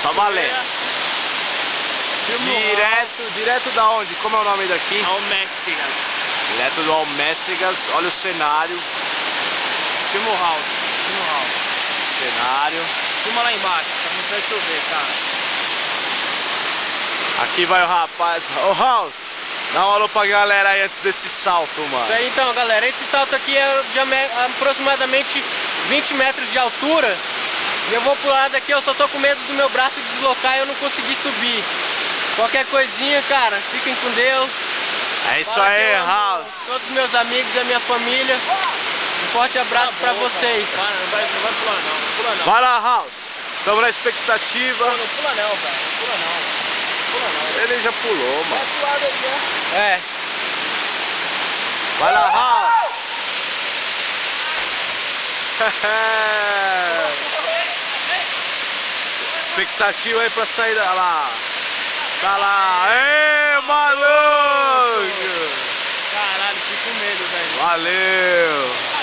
Tá valendo. Direto da onde? Como é o nome daqui? Almécigas. Direto do Almécigas. Olha o cenário. Filma o house. Filma o house. Cenário. Filma lá embaixo, tá começando a chover, cara. Aqui vai o rapaz. Ô House, dá um alô pra galera aí antes desse salto, mano. Isso aí então, galera. Esse salto aqui é de aproximadamente 20 metros de altura. E eu vou pular daqui, eu só tô com medo do meu braço deslocar e eu não conseguir subir. Qualquer coisinha, cara, fiquem com Deus. É isso aí, House. Todos os meus amigos e a minha família. Um forte abraço pra vocês. Cara. Não vai pular não, não pula não. Vai lá, House. Estamos na expectativa. Não pula não, velho. Não pula não. Não pula não. Ele já pulou, mano. Vai pro lado aí, né? É. Vai lá, House. Expectativa aí pra sair lá. Tá lá. Ê, maluco! Caralho, fico com medo, velho. Valeu!